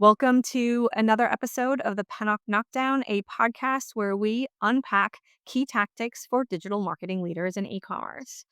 Welcome to another episode of the Pennock Knockdown, a podcast where we unpack key tactics for digital marketing leaders in e-commerce.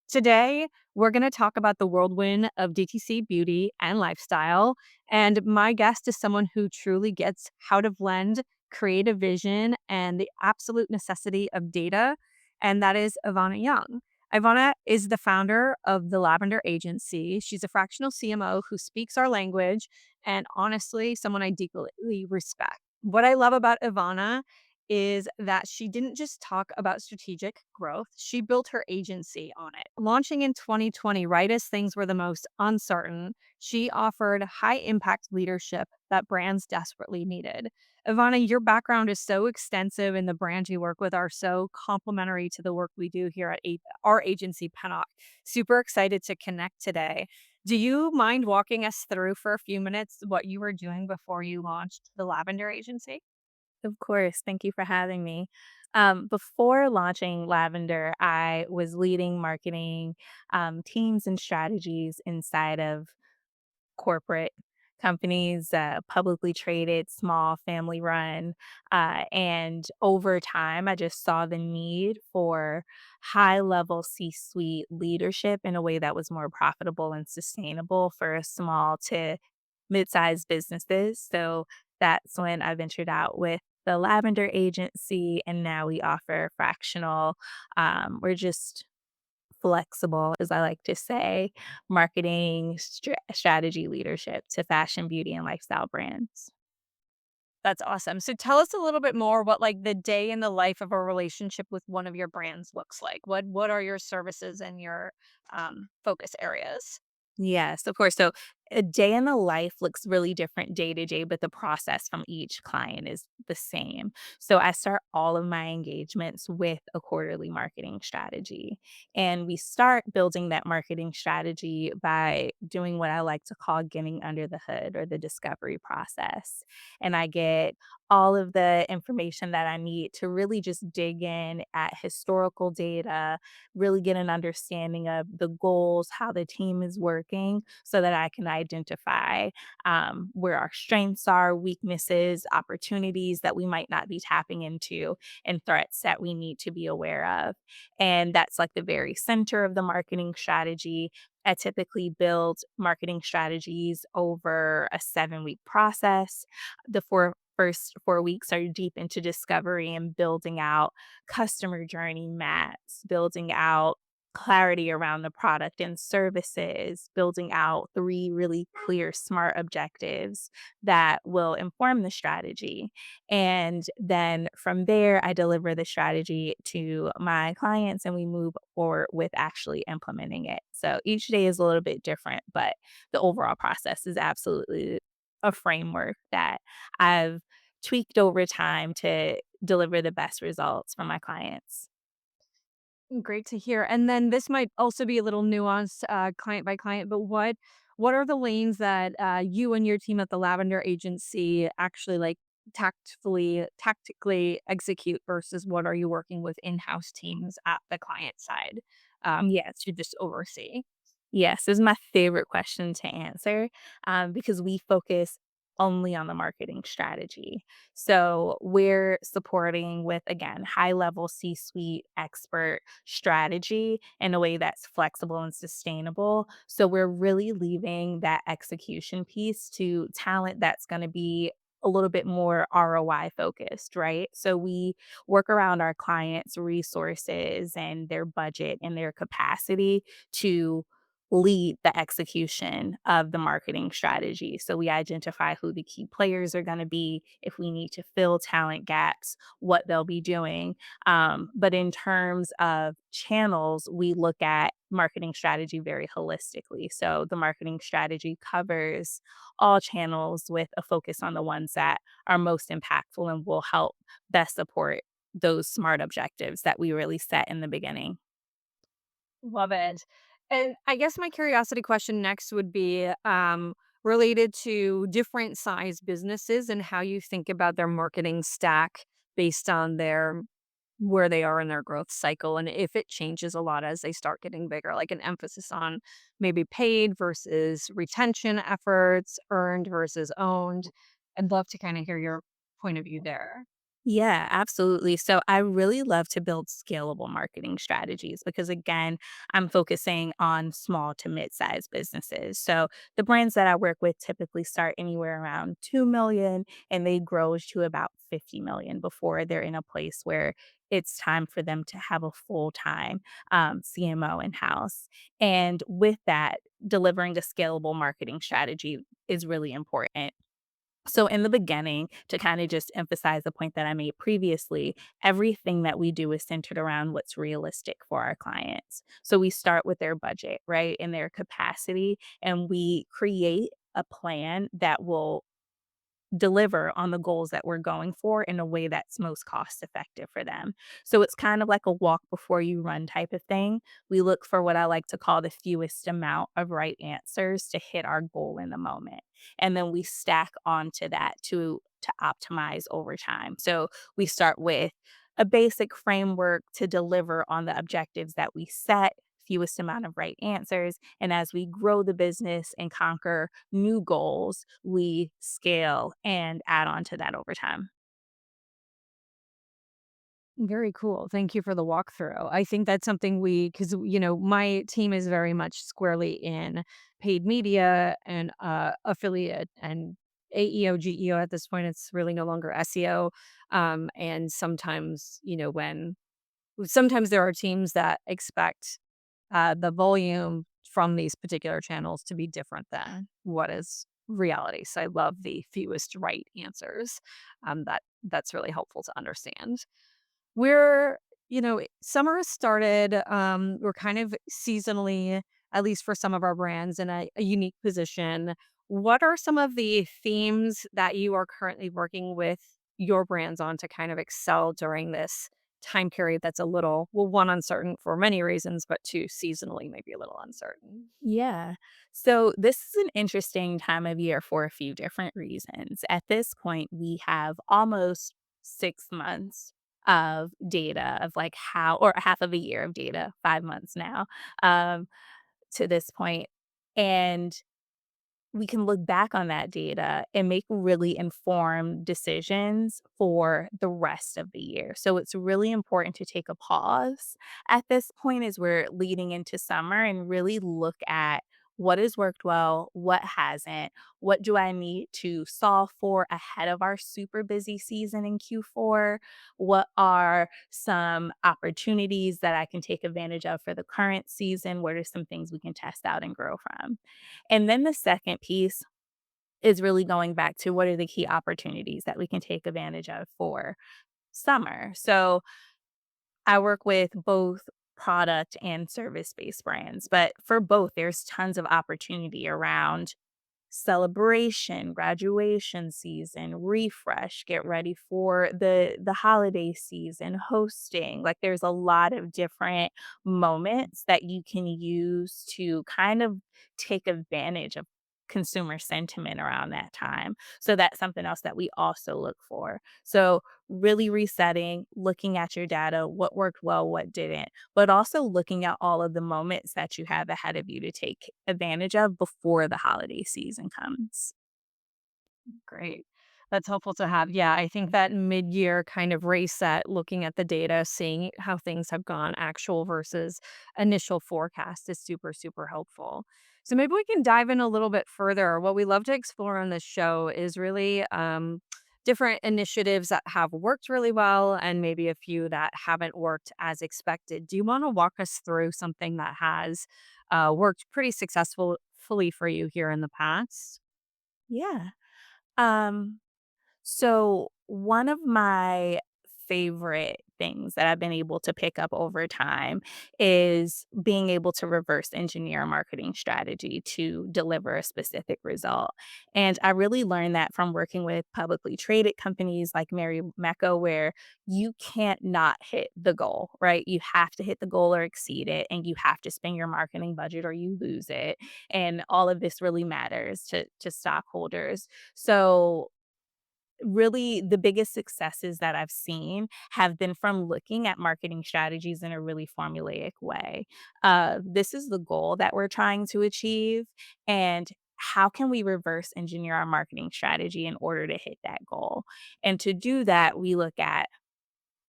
Today, we're going to talk about the whirlwind of DTC beauty and lifestyle. And my guest is someone who truly gets how to blend creative vision and the absolute necessity of data, and that is Ivonna Young. Ivonna is the founder of the Lavender Agency. She's a fractional CMO who speaks our language and honestly, someone I deeply respect. What I love about Ivana is that she didn't just talk about strategic growth, she built her agency on it. Launching in 2020, right as things were the most uncertain, she offered high impact leadership that brands desperately needed. Ivana, your background is so extensive and the brands you work with are so complementary to the work we do here at our agency, Pennock. Super excited to connect today. Do you mind walking us through for a few minutes what you were doing before you launched the Lavender Agency? Of course. Thank you for having me. Before launching Lavender, I was leading marketing teams and strategies inside of corporate companies, publicly traded, small, family run. And over time, I just saw the need for high level C suite leadership in a way that was more profitable and sustainable for small to mid sized businesses. So that's when I ventured out with the Lavender Agency, and now we offer fractional. We're just flexible, as I like to say, marketing strategy leadership to fashion, beauty, and lifestyle brands. That's awesome. So tell us a little bit more what like the day in the life of a relationship with one of your brands looks like. What are your services and your focus areas? Yes, of course. So a day in the life looks really different day to day, but the process from each client is the same. So I start all of my engagements with a quarterly marketing strategy. And we start building that marketing strategy by doing what I like to call getting under the hood or the discovery process. And I get all of the information that I need to really just dig in at historical data, really get an understanding of the goals, how the team is working, so that I can identify where our strengths are, weaknesses, opportunities that we might not be tapping into, and threats that we need to be aware of. And that's like the very center of the marketing strategy. I typically build marketing strategies over a 7-week process. The first 4 weeks are deep into discovery and building out customer journey maps, building out clarity around the product and services, building out 3 really clear SMART objectives that will inform the strategy. And then from there, I deliver the strategy to my clients and we move forward with actually implementing it. So each day is a little bit different, but the overall process is absolutely a framework that I've tweaked over time to deliver the best results for my clients. Great to hear. And then this might also be a little nuanced, client by client, but what are the lanes that you and your team at the Lavender Agency actually like tactically execute versus what are you working with in-house teams at the client side Yes. to just oversee? Yes, this is my favorite question to answer, because we focus only on the marketing strategy. So we're supporting with, again, high level C suite expert strategy in a way that's flexible and sustainable. So we're really leaving that execution piece to talent that's going to be a little bit more ROI focused, right? So we work around our clients' resources and their budget and their capacity to lead the execution of the marketing strategy. So we identify who the key players are going to be, if we need to fill talent gaps, what they'll be doing. But in terms of channels, we look at marketing strategy very holistically. So the marketing strategy covers all channels with a focus on the ones that are most impactful and will help best support those SMART objectives that we really set in the beginning. Love it. And I guess my curiosity question next would be related to different size businesses and how you think about their marketing stack based on their where they are in their growth cycle and if it changes a lot as they start getting bigger, like an emphasis on maybe paid versus retention efforts, earned versus owned. I'd love to kind of hear your point of view there. Yeah, absolutely. So I really love to build scalable marketing strategies because, again, I'm focusing on small to mid sized businesses. So the brands that I work with typically start anywhere around 2 million and they grow to about 50 million before they're in a place where it's time for them to have a full time CMO in house. And with that, delivering a scalable marketing strategy is really important. So, in the beginning, to kind of just emphasize the point that I made previously, everything that we do is centered around what's realistic for our clients. So, we start with their budget, right, and their capacity, and we create a plan that will deliver on the goals that we're going for in a way that's most cost effective for them. So it's kind of like a walk before you run type of thing. We look for what I like to call the fewest amount of right answers to hit our goal in the moment. And then we stack onto that to optimize over time. So we start with a basic framework to deliver on the objectives that we set, fewest amount of right answers. And as we grow the business and conquer new goals, we scale and add on to that over time. Very cool. Thank you for the walkthrough. I think that's something because, my team is very much squarely in paid media and affiliate and AEO, GEO at this point. It's really no longer SEO. And sometimes, sometimes there are teams that expect the volume from these particular channels to be different than what is reality. So I love the fewest right answers. That's really helpful to understand. We're summer has started, we're kind of seasonally, at least for some of our brands, in a unique position. What are some of the themes that you are currently working with your brands on to kind of excel during this time period that's a little, well, one, uncertain for many reasons, but two, seasonally maybe a little uncertain? Yeah. So this is an interesting time of year for a few different reasons. At this point, we have almost 6 months of data of like how, or half of a year of data, 5 months now, um, to this point. And we can look back on that data and make really informed decisions for the rest of the year. So it's really important to take a pause at this point as we're leading into summer and really look at what has worked well, what hasn't, what do I need to solve for ahead of our super busy season in Q4, what are some opportunities that I can take advantage of for the current season, what are some things we can test out and grow from. And then the second piece is really going back to what are the key opportunities that we can take advantage of for summer. So I work with both product and service based brands, but for both, there's tons of opportunity around celebration, graduation season, refresh, get ready for the holiday season, hosting. Like there's a lot of different moments that you can use to kind of take advantage of consumer sentiment around that time. So that's something else that we also look for. So really resetting, looking at your data, what worked well, what didn't, but also looking at all of the moments that you have ahead of you to take advantage of before the holiday season comes. Great. That's helpful to have. Yeah, I think that mid-year kind of reset, looking at the data, seeing how things have gone, actual versus initial forecast is super, super helpful. So maybe we can dive in a little bit further. What we love to explore on this show is really different initiatives that have worked really well and maybe a few that haven't worked as expected. Do you want to walk us through something that has worked pretty successfully for you here in the past? Yeah. Um, So, one of my favorite things that I've been able to pick up over time is being able to reverse engineer a marketing strategy to deliver a specific result. And I really learned that from working with publicly traded companies like Mary Mecca, where you can't not hit the goal, right? You have to hit the goal or exceed it, and you have to spend your marketing budget or you lose it. And all of this really matters to stockholders. So really the biggest successes that I've seen have been from looking at marketing strategies in a really formulaic way. This is the goal that we're trying to achieve, and how can we reverse engineer our marketing strategy in order to hit that goal? And to do that, we look at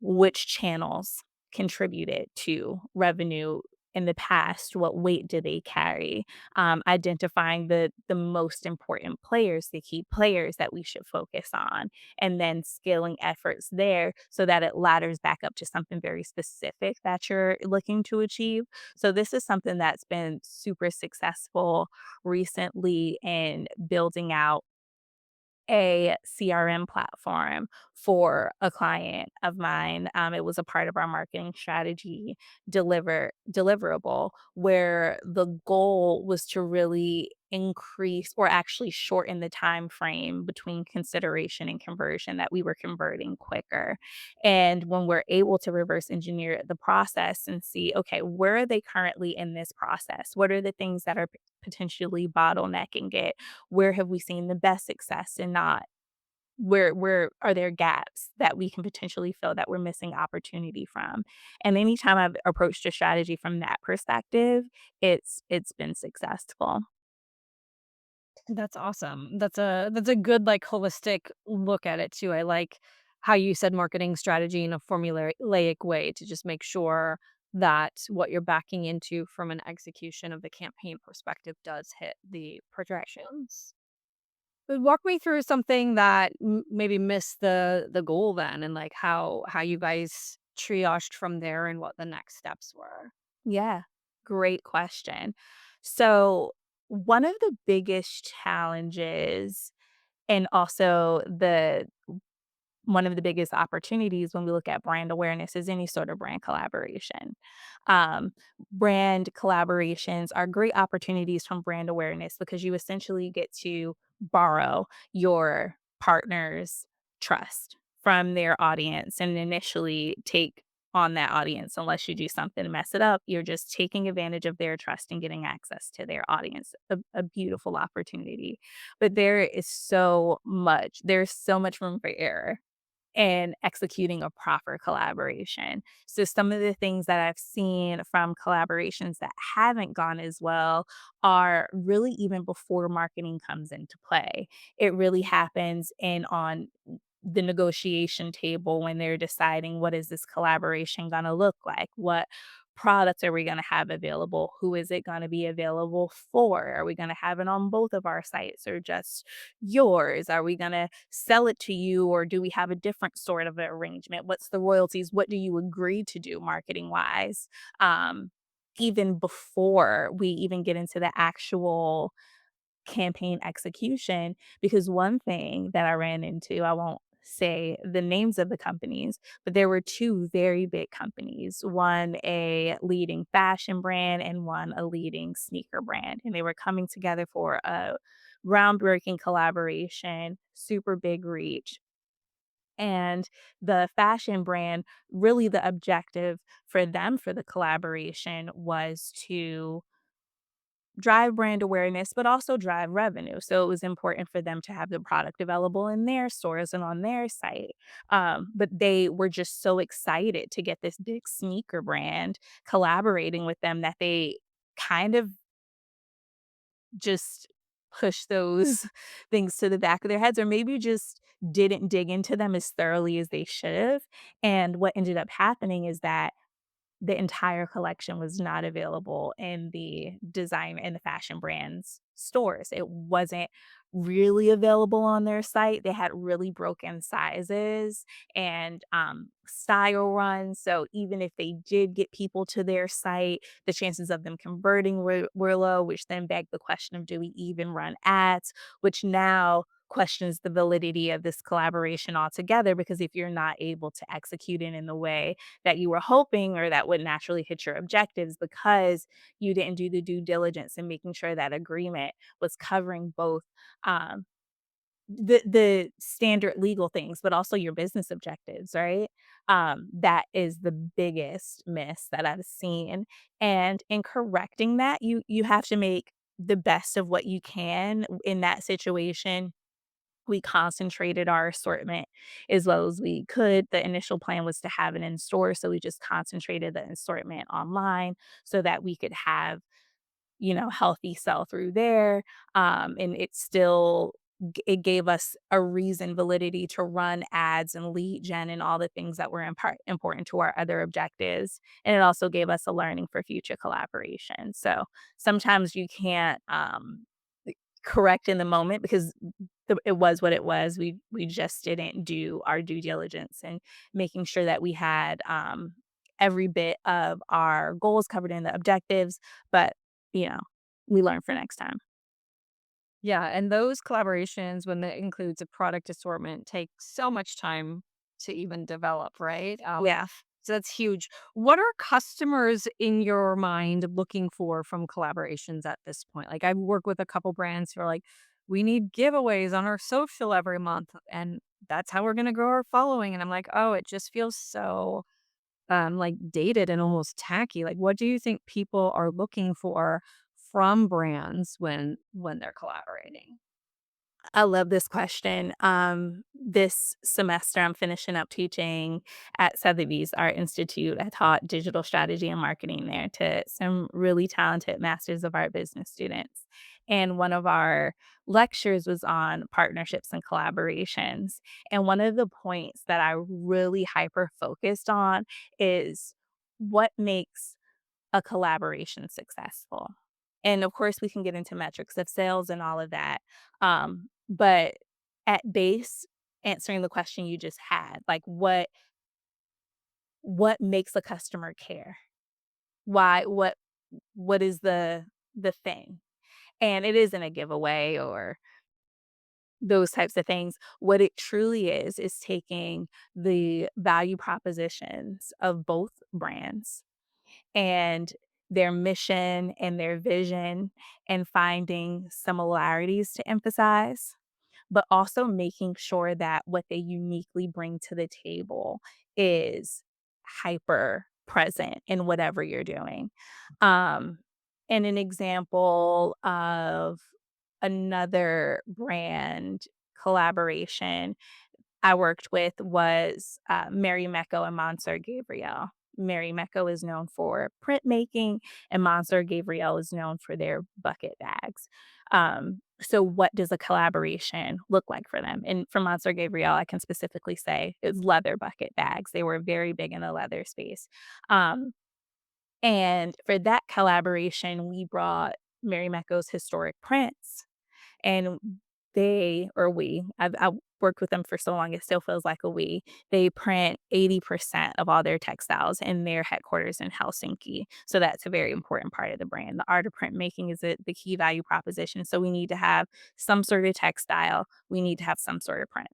which channels contributed to revenue in the past, what weight do they carry, identifying the most important players, the key players that we should focus on, and then scaling efforts there so that it ladders back up to something very specific that you're looking to achieve. So this is something that's been super successful recently in building out a CRM platform for a client of mine. It was a part of our marketing strategy deliverable where the goal was to really increase or actually shorten the time frame between consideration and conversion, that we were converting quicker. And when we're able to reverse engineer the process and see, okay, where are they currently in this process? What are the things that are potentially bottlenecking it? Where have we seen the best success and not? Where are there gaps that we can potentially feel that we're missing opportunity from? And anytime I've approached a strategy from that perspective, it's been successful. That's awesome. That's a good, like, holistic look at it too. I like how you said marketing strategy in a formulaic way to just make sure that what you're backing into from an execution of the campaign perspective does hit the Right. projections. But walk me through something that maybe missed the goal then, and like how you guys triaged from there and what the next steps were. Yeah, great question. So, one of the biggest challenges and also the one of the biggest opportunities when we look at brand awareness is any sort of brand collaboration. Um, Brand collaborations are great opportunities from brand awareness because you essentially get to borrow your partner's trust from their audience and initially take on that audience. Unless you do something to mess it up, you're just taking advantage of their trust and getting access to their audience. A beautiful opportunity. But there's so much room for error and executing a proper collaboration. So some of the things that I've seen from collaborations that haven't gone as well are really even before marketing comes into play. It really happens in on the negotiation table when they're deciding what is this collaboration going to look like? What products are we going to have available? Who is it going to be available for? Are we going to have it on both of our sites or just yours? Are we going to sell it to you or do we have a different sort of arrangement? What's the royalties? What do you agree to do marketing wise? Even before we even get into the actual campaign execution, because one thing that I ran into, I won't say the names of the companies, but there were 2 very big companies, one a leading fashion brand and one a leading sneaker brand, and they were coming together for a groundbreaking collaboration, super big reach. And the fashion brand, really the objective for them for the collaboration was to drive brand awareness, but also drive revenue. So it was important for them to have the product available in their stores and on their site. But they were just so excited to get this big sneaker brand collaborating with them that they kind of just push those things to the back of their heads, or maybe just didn't dig into them as thoroughly as they should have. And what ended up happening is that the entire collection was not available in the design and the fashion brands stores. It wasn't really available on their site. They had really broken sizes and style runs. So even if they did get people to their site, the chances of them converting were low, which then begged the question of, do we even run ads? Which now questions the validity of this collaboration altogether, because if you're not able to execute it in the way that you were hoping or that would naturally hit your objectives because you didn't do the due diligence in making sure that agreement was covering both um, the standard legal things, but also your business objectives, right? That is the biggest miss that I've seen. And in correcting that, you have to make the best of what you can in that situation We concentrated our assortment as well as we could. The initial plan was to have it in store, so we just concentrated the assortment online so that we could have, healthy sell through there. And it still it gave us a reason, validity to run ads and lead gen and all the things that were important to our other objectives. And it also gave us a learning for future collaboration. So sometimes you can't correct in the moment because it was what it was. We just didn't do our due diligence and making sure that we had every bit of our goals covered in the objectives, but you know, we learn for next time. Yeah, and those collaborations, when that includes a product assortment, take so much time to even develop, right? Yeah. So that's huge. What are customers in your mind looking for from collaborations at this point? Like I've worked with a couple brands who are like, we need giveaways on our social every month, and that's how we're going to grow our following. And I'm like, oh, it just feels so like dated and almost tacky. Like, what do you think people are looking for from brands when they're collaborating? I love this question. This semester, I'm finishing up teaching at Sotheby's Art Institute. I taught digital strategy and marketing there to some really talented Masters of Art business students. And one of our lectures was on partnerships and collaborations. And one of the points that I really hyper focused on is what makes a collaboration successful. And of course, we can get into metrics of sales and all of that. But at base, answering the question you just had, like what makes a customer care? Why what is the thing? And it isn't a giveaway or those types of things. What it truly is taking the value propositions of both brands and their mission and their vision and finding similarities to emphasize, but also making sure that what they uniquely bring to the table is hyper present in whatever you're doing. Um, and an example of another brand collaboration I worked with was, Mary Mecco and Monsieur Gabriel. Mary Mecco is known for printmaking, and Monsieur Gabriel is known for their bucket bags. So what does a collaboration look like for them? And for Monsieur Gabriel, I can specifically say it's leather bucket bags. They were very big in the leather space. Um, and for that collaboration, we brought Mary Mecco's historic prints and they or we, I've worked with them for so long, it still feels like a we. They print 80% of all their textiles in their headquarters in Helsinki. So that's a very important part of the brand. The art of printmaking is the key value proposition. So we need to have some sort of textile. We need to have some sort of print.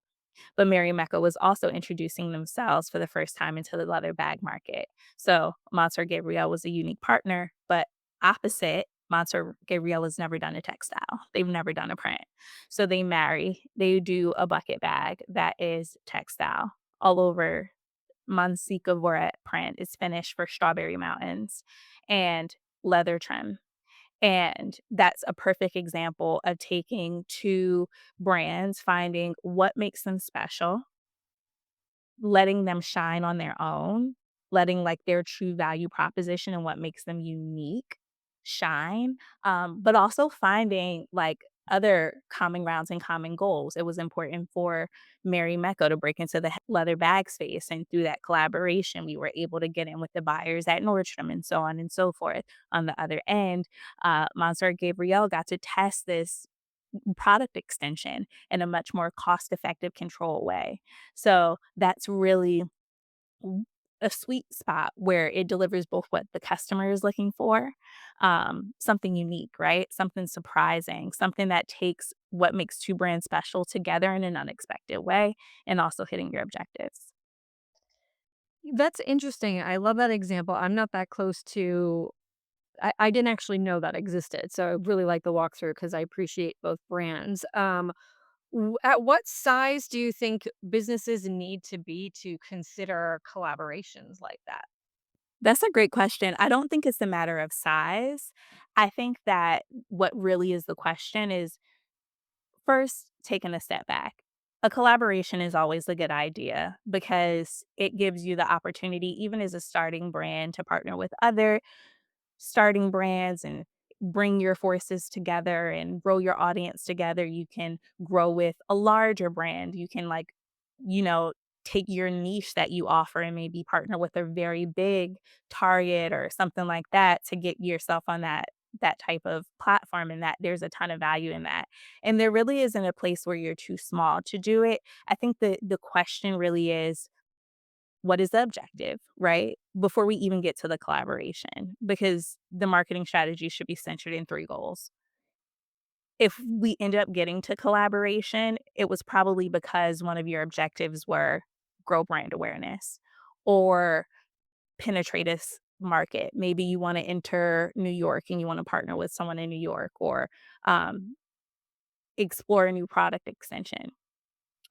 But Mary Mecca was also introducing themselves for the first time into the leather bag market. So Monsieur Gabriel was a unique partner, but opposite, Monsieur Gabriel has never done a textile. They've never done a print. So they marry, they do a bucket bag that is textile all over. Mansica Voret print is finished for Strawberry Mountains and leather trim. And that's a perfect example of taking two brands, finding what makes them special, letting them shine on their own, letting, like, their true value proposition and what makes them unique shine, but also finding, like, other common grounds and common goals. It was important for Mary Mecca to break into the leather bag space, and through that collaboration, we were able to get in with the buyers at Nordstrom and so on and so forth. On the other end, Monsieur Gabriel got to test this product extension in a much more cost-effective, controlled way. So that's really w a sweet spot where it delivers both what the customer is looking for, something unique, right? Something surprising, something that takes what makes 2 brands special together in an unexpected way, and also hitting your objectives. That's interesting. I love that example. I'm not that close to I didn't actually know that existed. So I really like the walkthrough because I appreciate both brands. At what size do you think businesses need to be to consider collaborations like that? That's a great question. I don't think it's a matter of size. I think that what really is the question is First, taking a step back. A collaboration is always a good idea because it gives you the opportunity, even as a starting brand, to partner with other starting brands and bring your forces together and grow your audience together. You can grow with a larger brand. You can, like, you know, take your niche that you offer and maybe partner with a very big target or something like that to get yourself on that type of platform, and that there's a ton of value in that. And there really isn't a place where you're too small to do it. I think the question really is, what is the objective, right? Before we even get to the collaboration, because the marketing strategy should be centered in 3 goals. If we end up getting to collaboration, it was probably because one of your objectives were grow brand awareness or penetrate this market. Maybe you wanna enter New York and you wanna partner with someone in New York, or um, explore a new product extension.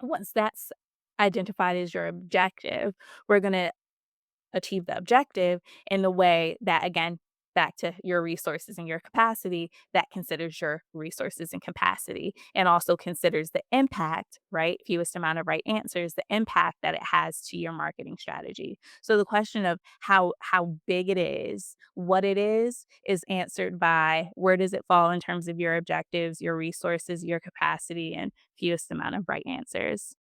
Once that's identified as your objective, we're gonna achieve the objective in the way that, again, back to your resources and your capacity, that considers your resources and capacity and also considers the impact, right? Fewest amount of right answers, the impact that it has to your marketing strategy. So the question of how big it is, what it is answered by where does it fall in terms of your objectives, your resources, your capacity, and fewest amount of right answers.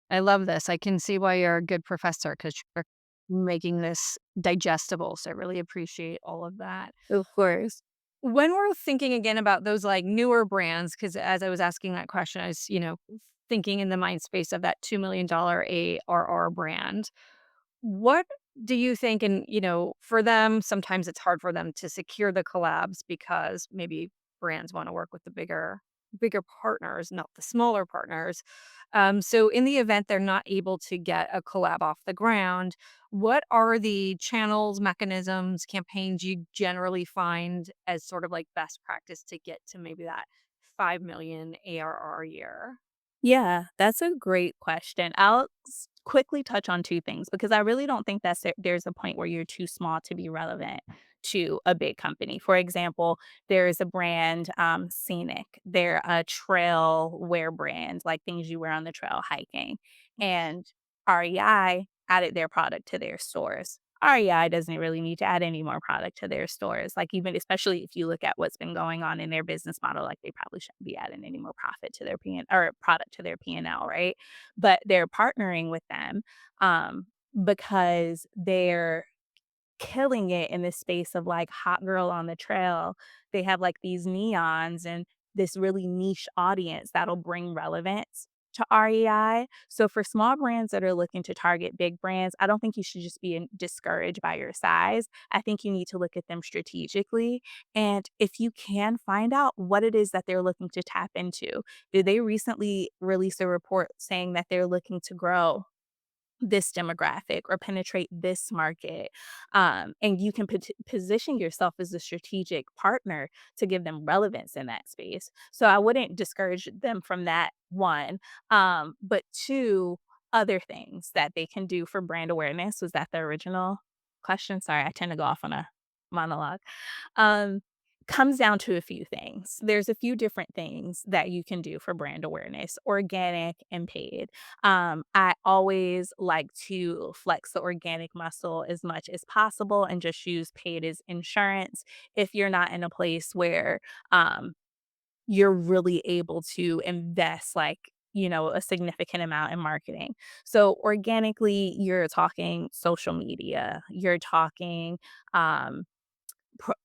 I love this. I can see why you're a good professor because you're making this digestible. So I really appreciate all of that. Of course. When we're thinking again about those like newer brands, because as I was asking that question, I was, thinking in the mind space of that $2 million ARR brand. What do you think? And, for them, sometimes it's hard for them to secure the collabs because maybe brands want to work with the bigger partners, not the smaller partners. So in the event they're not able to get a collab off the ground, what are the channels, mechanisms, campaigns you generally find as sort of like best practice to get to maybe that 5 million ARR a year? Yeah, that's a great question. I'll quickly touch on 2 things because I really don't think there's a point where you're too small to be relevant to a big company. For example, there's a brand, Scenic. They're a trail wear brand, like things you wear on the trail hiking, and REI added their product to their stores. REI doesn't really need to add any more product to their stores. Like, even especially if you look at what's been going on in their business model, like they probably shouldn't be adding any more profit to their P and or product to their P&L, right? But they're partnering with them because they're killing it in this space of, like, hot girl on the trail. They have, like, these neons and this really niche audience that'll bring relevance to REI. So for small brands that are looking to target big brands, I don't think you should just be discouraged by your size. I think you need to look at them strategically, and if you can, find out what it is that they're looking to tap into. Did they recently release a report saying that they're looking to grow this demographic or penetrate this market? And you can position yourself as a strategic partner to give them relevance in that space. So I wouldn't discourage them from that, one. But two, other things that they can do for brand awareness. Was that the original question? Sorry, I tend to go off on a monologue. Um, Comes down to a few things. There's a few different things that you can do for brand awareness, organic and paid. I always like to flex the organic muscle as much as possible and just use paid as insurance if you're not in a place where um, you're really able to invest, like, a significant amount in marketing. So organically, you're talking social media, you're talking um,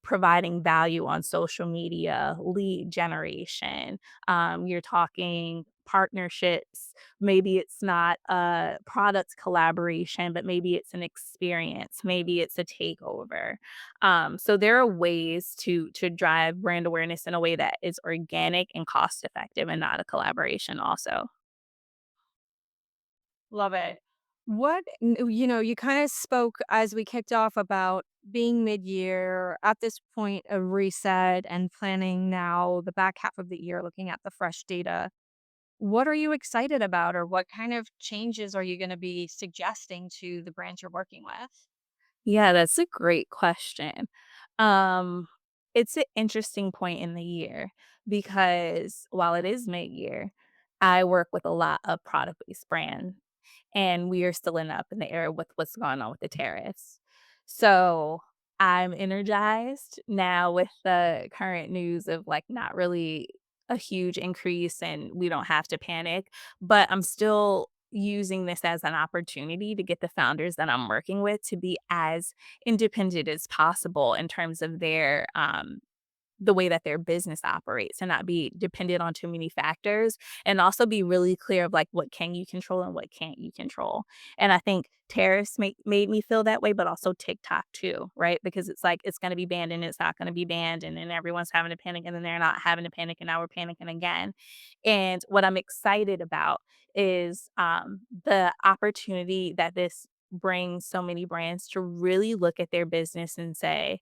providing value on social media, lead generation. You're talking partnerships. Maybe it's not a product collaboration, but maybe it's an experience. Maybe it's a takeover. So there are ways to drive brand awareness in a way that is organic and cost effective and not a collaboration. Also. Love it. You kind of spoke as we kicked off about being mid-year at this point of reset and planning now the back half of the year, looking at the fresh data. What are you excited about, or what kind of changes are you going to be suggesting to the brands you're working with? Yeah, that's a great question. Um, It's an interesting point in the year because while it is mid-year, I work with a lot of product-based brands, and we are still up in the air with what's going on with the tariffs. So, I'm energized now with the current news of, like, not really a huge increase and we don't have to panic, but I'm still using this as an opportunity to get the founders that I'm working with to be as independent as possible in terms of their, the way that their business operates and not be dependent on too many factors and also be really clear of like what can you control and what can't you control. And I think tariffs made me feel that way, but also TikTok too, right? Because it's like it's going to be banned and it's not going to be banned. And then everyone's having to panic and then they're not having to panic and now we're panicking again. And what I'm excited about is the opportunity that this brings so many brands to really look at their business and say,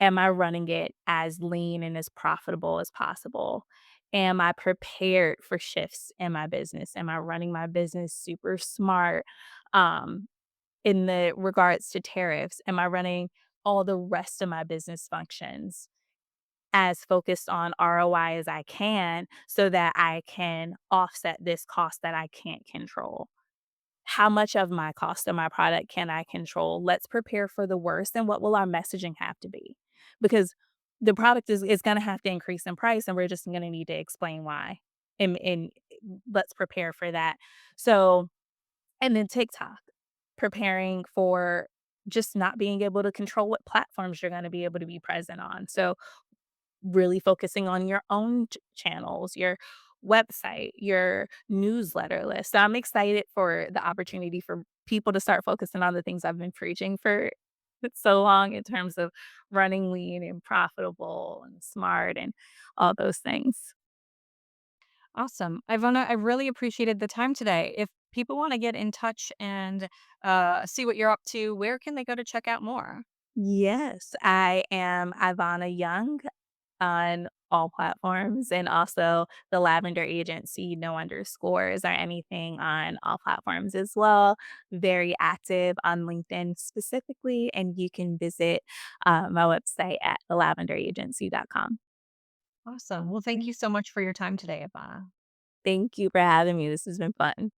am I running it as lean and as profitable as possible? Am I prepared for shifts in my business? Am I running my business super smart in the regards to tariffs? Am I running all the rest of my business functions as focused on ROI as I can so that I can offset this cost that I can't control? How much of my cost of my product can I control? Let's prepare for the worst, and what will our messaging have to be? Because the product is gonna have to increase in price, and we're just gonna need to explain why, and let's prepare for that. So and then TikTok, preparing for just not being able to control what platforms you're gonna be able to be present on. So really focusing on your own channels, your website, your newsletter list. So I'm excited for the opportunity for people to start focusing on the things I've been preaching for so long in terms of running lean and profitable and smart and all those things. Awesome. Ivona, I really appreciated the time today. If people want to get in touch and see what you're up to, where can they go to check out more? Yes, I am Ivonna Young on all platforms and also the Lavender Agency, no underscores or anything on all platforms as well. Very active on LinkedIn specifically, and you can visit my website at thelavenderagency.com. Awesome. Well, thank you so much for your time today, Ivana. Thank you for having me. This has been fun.